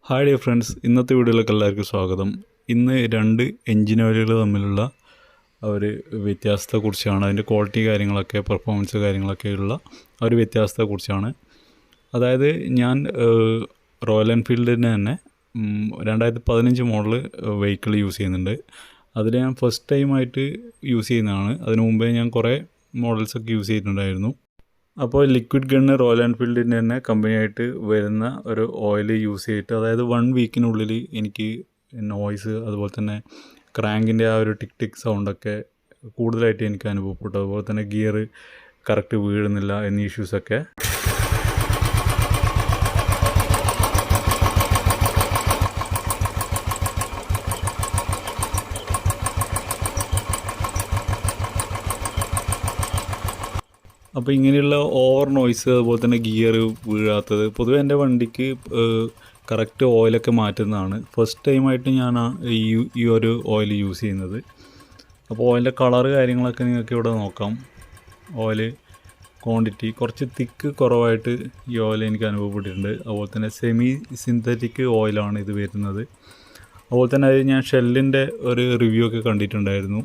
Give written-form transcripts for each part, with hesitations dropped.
Hi dear friends, ഇന്നത്തെ വീഡിയോയിലേക്ക് എല്ലാവർക്കും സ്വാഗതം. ഇന്ന് രണ്ട് എൻജിൻ ഓയിലുകൾ തമ്മിലുള്ള ഒരു വ്യത്യാസത്തെക്കുറിച്ചാണ്, അതിൻ്റെ ക്വാളിറ്റി കാര്യങ്ങളൊക്കെ, പെർഫോമൻസ് കാര്യങ്ങളൊക്കെയുള്ള ഒരു വ്യത്യാസത്തെക്കുറിച്ചാണ്. അതായത് ഞാൻ റോയൽ എൻഫീൽഡിന് തന്നെ 2015 മോഡൽ വെഹിക്കിൾ യൂസ് ചെയ്യുന്നുണ്ട്. അതിൽ ഞാൻ ഫസ്റ്റ് ടൈമായിട്ട് യൂസ് ചെയ്യുന്നതാണ്. അതിനു മുമ്പേ ഞാൻ കുറേ മോഡൽസൊക്കെ യൂസ് ചെയ്തിട്ടുണ്ടായിരുന്നു. അപ്പോൾ ലിക്വിഡ് ഗണ്ണ് റോയൽ എൻഫീൽഡിൻ്റെ തന്നെ കമ്പനിയായിട്ട് വരുന്ന ഒരു ഓയിൽ യൂസ് ചെയ്തിട്ട്, അതായത് 1 വീക്കിനുള്ളിൽ എനിക്ക് നോയ്സ്, അതുപോലെ തന്നെ ക്രാങ്കിൻ്റെ ആ ഒരു ടിക് ടിക് സൗണ്ടൊക്കെ കൂടുതലായിട്ട് എനിക്ക് അനുഭവപ്പെട്ടു. അതുപോലെ തന്നെ ഗിയർ കറക്റ്റ് വീഴുന്നില്ല എന്നീ ഇഷ്യൂസൊക്കെ. അപ്പോൾ ഇങ്ങനെയുള്ള ഓവർ നോയ്സ്, അതുപോലെ തന്നെ ഗിയർ വീഴാത്തത്, പൊതുവെ എൻ്റെ വണ്ടിക്ക് കറക്റ്റ് ഓയിലൊക്കെ മാറ്റുന്നതാണ്. ഫസ്റ്റ് ടൈമായിട്ട് ഞാൻ ഈ ഒരു ഓയിൽ യൂസ് ചെയ്യുന്നത്. അപ്പോൾ ഓയിലിൻ്റെ കളറ് കാര്യങ്ങളൊക്കെ നിങ്ങൾക്ക് ഇവിടെ നോക്കാം. ഓയിൽ ക്വാണ്ടിറ്റി കുറച്ച് തിക്ക് കുറവായിട്ട് ഈ ഓയിൽ എനിക്ക് അനുഭവപ്പെട്ടിട്ടുണ്ട്. അതുപോലെ തന്നെ സെമി സിന്തറ്റിക് ഓയിലാണ് ഇത് വരുന്നത്. അതുപോലെ തന്നെ അത് ഞാൻ ഷെല്ലിൻ്റെ ഒരു റിവ്യൂ ഒക്കെ കണ്ടിട്ടുണ്ടായിരുന്നു.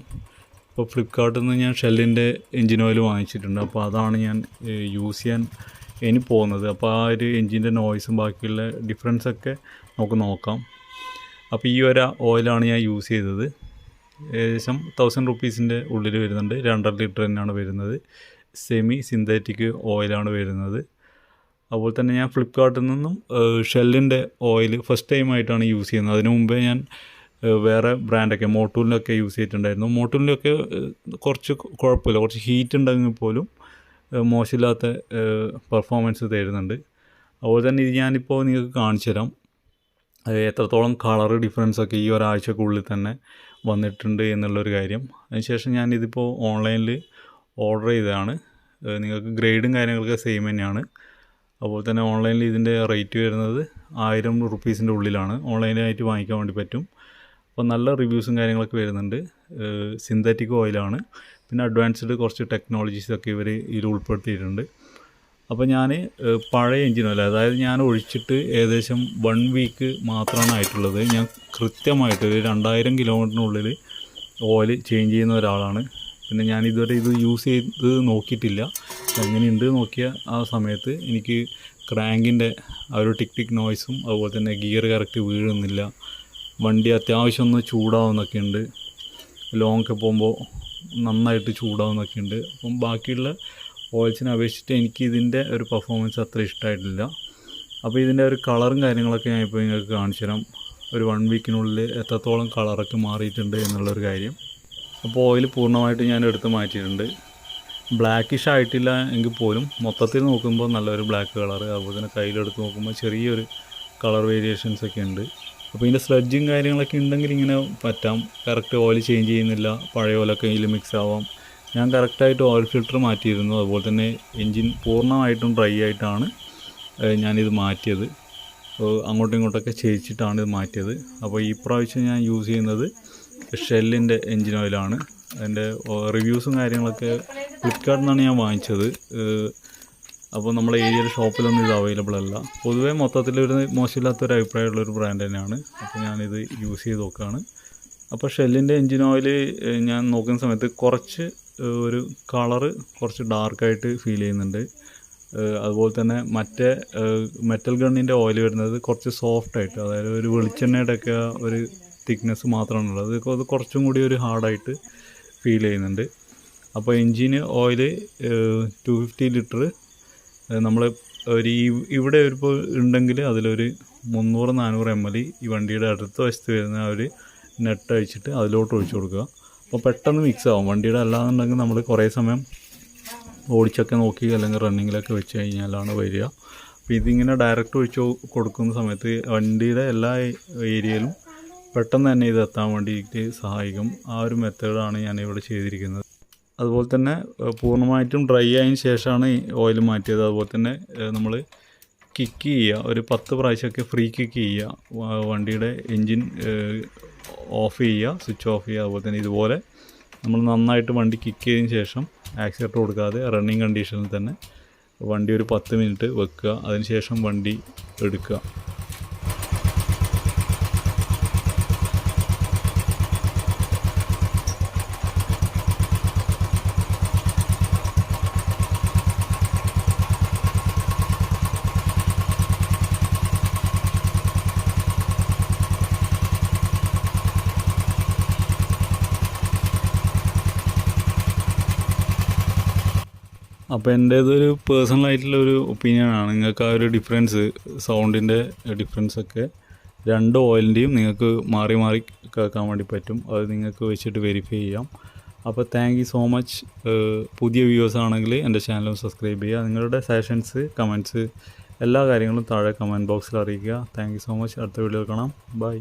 അപ്പോൾ ഫ്ലിപ്കാർട്ടിൽ നിന്ന് ഞാൻ ഷെല്ലിൻ്റെ എൻജിൻ ഓയിൽ വാങ്ങിച്ചിട്ടുണ്ട്. അപ്പോൾ അതാണ് ഞാൻ യൂസ് ചെയ്യാൻ ഇനി പോകുന്നത്. അപ്പോൾ ആ ഒരു എൻജിൻ്റെ നോയ്സും ബാക്കിയുള്ള ഡിഫറൻസൊക്കെ നമുക്ക് നോക്കാം. അപ്പോൾ ഈ ഒരു ഓയിലാണ് ഞാൻ യൂസ് ചെയ്തത്. ഏകദേശം 1000 റുപ്പീസിൻ്റെ ഉള്ളിൽ വരുന്നുണ്ട്. 2.5 ലിറ്റർ തന്നെയാണ് വരുന്നത്. സെമി സിന്തറ്റിക് ഓയിലാണ് വരുന്നത്. അതുപോലെ തന്നെ ഞാൻ ഫ്ലിപ്കാർട്ടിൽ നിന്നും ഷെല്ലിൻ്റെ ഓയിൽ ഫസ്റ്റ് ടൈമായിട്ടാണ് യൂസ് ചെയ്യുന്നത്. അതിനു മുമ്പേ ഞാൻ വേറെ ബ്രാൻഡൊക്കെ മോട്ടൂലിനൊക്കെ യൂസ് ചെയ്തിട്ടുണ്ടായിരുന്നു. മോട്ടൂലിനൊക്കെ കുറച്ച് കുഴപ്പമില്ല, കുറച്ച് ഹീറ്റ് ഉണ്ടെങ്കിൽ പോലും മോശമില്ലാത്ത പെർഫോമൻസ് തരുന്നുണ്ട്. അതുപോലെ തന്നെ ഇത് ഞാനിപ്പോൾ നിങ്ങൾക്ക് കാണിച്ചു തരാം എത്രത്തോളം കളർ ഡിഫറൻസൊക്കെ ഈ ഒരാഴ്ചക്കുള്ളിൽ തന്നെ വന്നിട്ടുണ്ട് എന്നുള്ളൊരു കാര്യം. അതിനുശേഷം ഞാനിതിപ്പോൾ ഓൺലൈനിൽ ഓർഡർ ചെയ്തതാണ്. നിങ്ങൾക്ക് ഗ്രേഡും കാര്യങ്ങളൊക്കെ സെയിം തന്നെയാണ്. അതുപോലെ തന്നെ ഓൺലൈനിൽ ഇതിൻ്റെ റേറ്റ് വരുന്നത് 1000 റുപ്പീസിൻ്റെ ഉള്ളിലാണ്. ഓൺലൈനായിട്ട് വാങ്ങിക്കാൻ വേണ്ടി പറ്റും. അപ്പോൾ നല്ല റിവ്യൂസും കാര്യങ്ങളൊക്കെ വരുന്നുണ്ട്. സിന്തറ്റിക് ഓയിലാണ്. പിന്നെ അഡ്വാൻസ്ഡ് കുറച്ച് ടെക്നോളജീസൊക്കെ ഇവർ ഇതിൽ ഉൾപ്പെടുത്തിയിട്ടുണ്ട്. അപ്പോൾ ഞാൻ പഴയ എൻജിൻ ഓയിൽ, അതായത് ഞാൻ ഒഴിച്ചിട്ട് ഏകദേശം 1 വീക്ക് മാത്രമാണ് ആയിട്ടുള്ളത്. ഞാൻ കൃത്യമായിട്ട് 2000 കിലോമീറ്ററിനുള്ളിൽ ഓയിൽ ചേഞ്ച് ചെയ്യുന്ന ഒരാളാണ്. പിന്നെ ഞാൻ ഇതുവരെ ഇത് യൂസ് ചെയ്ത് നോക്കിയിട്ടില്ല. എങ്ങനെയുണ്ട് നോക്കിയ ആ സമയത്ത് എനിക്ക് ക്രാങ്കിൻ്റെ ആ ഒരു ടിക് ടിക് നോയ്സും, അതുപോലെ തന്നെ ഗിയർ കറക്റ്റ് വീഴുന്നില്ല, വണ്ടി അത്യാവശ്യം ഒന്ന് ചൂടാവുന്നൊക്കെ ഉണ്ട്, ലോങ് ഒക്കെ പോകുമ്പോൾ നന്നായിട്ട് ചൂടാവുന്നൊക്കെ ഉണ്ട്. അപ്പം ബാക്കിയുള്ള ഓയിൽസിനെ അപേക്ഷിച്ചിട്ട് എനിക്ക് ഇതിൻ്റെ ഒരു പെർഫോമൻസ് അത്ര ഇഷ്ടമായിട്ടില്ല. അപ്പോൾ ഇതിൻ്റെ ഒരു കളറും കാര്യങ്ങളൊക്കെ ഞാൻ ഇപ്പോൾ നിങ്ങൾക്ക് കാണിച്ചു തരാം. ഒരു 1 വീക്കിനുള്ളിൽ എത്രത്തോളം കളറൊക്കെ മാറിയിട്ടുണ്ട് എന്നുള്ളൊരു കാര്യം. അപ്പോൾ ഓയിൽ പൂർണ്ണമായിട്ട് ഞാൻ എടുത്ത് മാറ്റിയിട്ടുണ്ട്. ബ്ലാക്കിഷ് ആയിട്ടില്ല എങ്കിൽ പോലും മൊത്തത്തിൽ നോക്കുമ്പോൾ നല്ലൊരു ബ്ലാക്ക് കളർ, അതുപോലെ തന്നെ കയ്യിലെടുത്ത് നോക്കുമ്പോൾ ചെറിയൊരു കളർ വേരിയേഷൻസൊക്കെ ഉണ്ട്. അപ്പോൾ ഇതിൻ്റെ സ്ലഡ്ജും കാര്യങ്ങളൊക്കെ ഉണ്ടെങ്കിൽ ഇങ്ങനെ പറ്റാം. കറക്റ്റ് ഓയിൽ ചേഞ്ച് ചെയ്യുന്നില്ല, പഴയ ഓയിലൊക്കെ ഇതിൽ മിക്സ് ആവാം. ഞാൻ കറക്റ്റായിട്ട് ഓയിൽ ഫിൽറ്റർ മാറ്റിയിരുന്നു. അതുപോലെ തന്നെ എൻജിൻ പൂർണ്ണമായിട്ടും ഡ്രൈ ആയിട്ടാണ് ഞാനിത് മാറ്റിയത്. അങ്ങോട്ടും ഇങ്ങോട്ടൊക്കെ ചേച്ചിട്ടാണ് ഇത് മാറ്റിയത്. അപ്പോൾ ഈ പ്രാവശ്യം ഞാൻ യൂസ് ചെയ്യുന്നത് ഷെല്ലിൻ്റെ എൻജിൻ ഓയിലാണ്. അതിൻ്റെ റിവ്യൂസും കാര്യങ്ങളൊക്കെ ഫ്ലിപ്കാർട്ടിൽ നിന്നാണ് ഞാൻ വാങ്ങിച്ചത്. അപ്പോൾ നമ്മുടെ ഏരിയയിൽ ഷോപ്പിലൊന്നും ഇത് അവൈലബിൾ അല്ല. പൊതുവേ മൊത്തത്തിലൊരു മോശമില്ലാത്തൊരു അഭിപ്രായമുള്ളൊരു ബ്രാൻഡ് തന്നെയാണ്. അപ്പോൾ ഞാനിത് യൂസ് ചെയ്ത് നോക്കുകയാണ്. അപ്പോൾ ഷെല്ലിൻ്റെ എൻജിൻ ഓയിൽ ഞാൻ നോക്കുന്ന സമയത്ത് കുറച്ച് ഒരു കളറ് കുറച്ച് ഡാർക്കായിട്ട് ഫീൽ ചെയ്യുന്നുണ്ട്. അതുപോലെ തന്നെ മറ്റേ മെറ്റൽ ഗണ്ണിൻ്റെ ഓയിൽ വരുന്നത് കുറച്ച് സോഫ്റ്റായിട്ട്, അതായത് ഒരു വെളിച്ചെണ്ണയുടെയൊക്കെ ഒരു തിക്നെസ് മാത്രമാണുള്ളത്. അത് കുറച്ചും കൂടി ഒരു ഹാർഡായിട്ട് ഫീൽ ചെയ്യുന്നുണ്ട്. അപ്പോൾ എൻജിന് ഓയിൽ 250 ലിറ്റർ നമ്മൾ ഒരു ഇവിടെ ഇപ്പോൾ ഉണ്ടെങ്കിൽ അതിലൊരു 300-400 ml ഈ വണ്ടിയുടെ അടുത്ത വശത്ത് വരുന്ന ആ ഒരു നെട്ട് അഴിച്ചിട്ട് അതിലോട്ട് ഒഴിച്ചു കൊടുക്കുക. അപ്പോൾ പെട്ടെന്ന് മിക്സ് ആവും. വണ്ടിയുടെ അല്ലാന്നുണ്ടെങ്കിൽ നമ്മൾ കുറേ സമയം ഓടിച്ചൊക്കെ നോക്കി അല്ലെങ്കിൽ റണ്ണിങ്ങിലൊക്കെ വെച്ച് കഴിഞ്ഞാലാണ് വരിക. അപ്പോൾ ഇതിങ്ങനെ ഡയറക്റ്റ് ഒഴിച്ച് കൊടുക്കുന്ന സമയത്ത് വണ്ടിയുടെ എല്ലാ ഏരിയയിലും പെട്ടെന്ന് തന്നെ ഇത് എത്താൻ വേണ്ടിയിട്ട് സഹായിക്കും. ആ ഒരു മെത്തേഡാണ് ഞാനിവിടെ ചെയ്തിരിക്കുന്നത്. അതുപോലെ തന്നെ പൂർണ്ണമായിട്ടും ഡ്രൈ ആയതിന് ശേഷമാണ് ഓയിൽ മാറ്റിയത്. അതുപോലെ തന്നെ നമ്മൾ കിക്ക് ചെയ്യുക, ഒരു 10 പ്രാവശ്യമൊക്കെ ഫ്രീ കിക്ക് ചെയ്യുക. വണ്ടിയുടെ എൻജിൻ ഓഫ് ചെയ്യുക, സ്വിച്ച് ഓഫ് ചെയ്യുക. അതുപോലെ തന്നെ ഇതുപോലെ നമ്മൾ നന്നായിട്ട് വണ്ടി കിക്ക് ചെയ്തതിന് ശേഷം ആക്സിലേറ്റർ കൊടുക്കാതെ റണ്ണിങ് കണ്ടീഷനിൽ തന്നെ വണ്ടി ഒരു 10 മിനിറ്റ് വെക്കുക. അതിന് ശേഷം വണ്ടി എടുക്കുക. അപ്പോൾ എൻ്റേതൊരു പേഴ്സണലായിട്ടുള്ളൊരു ഒപ്പീനിയനാണ്. നിങ്ങൾക്ക് ആ ഒരു ഡിഫറൻസ്, സൗണ്ടിൻ്റെ ഡിഫറൻസൊക്കെ രണ്ട് ഓയിലിൻ്റെയും നിങ്ങൾക്ക് മാറി മാറി കേൾക്കാൻ വേണ്ടി പറ്റും. അത് നിങ്ങൾക്ക് വെച്ചിട്ട് വെരിഫൈ ചെയ്യാം. അപ്പോൾ താങ്ക് യു സോ മച്ച്. പുതിയ വ്യൂവേഴ്സ് ആണെങ്കിൽ എൻ്റെ ചാനൽ സബ്സ്ക്രൈബ് ചെയ്യുക. നിങ്ങളുടെ സജഷൻസ്, കമൻറ്റ്സ് എല്ലാ കാര്യങ്ങളും താഴെ കമൻറ്റ് ബോക്സിൽ അറിയിക്കുക. Thank you so much. അടുത്ത വീഡിയോയിൽ കാണാം. ബൈ.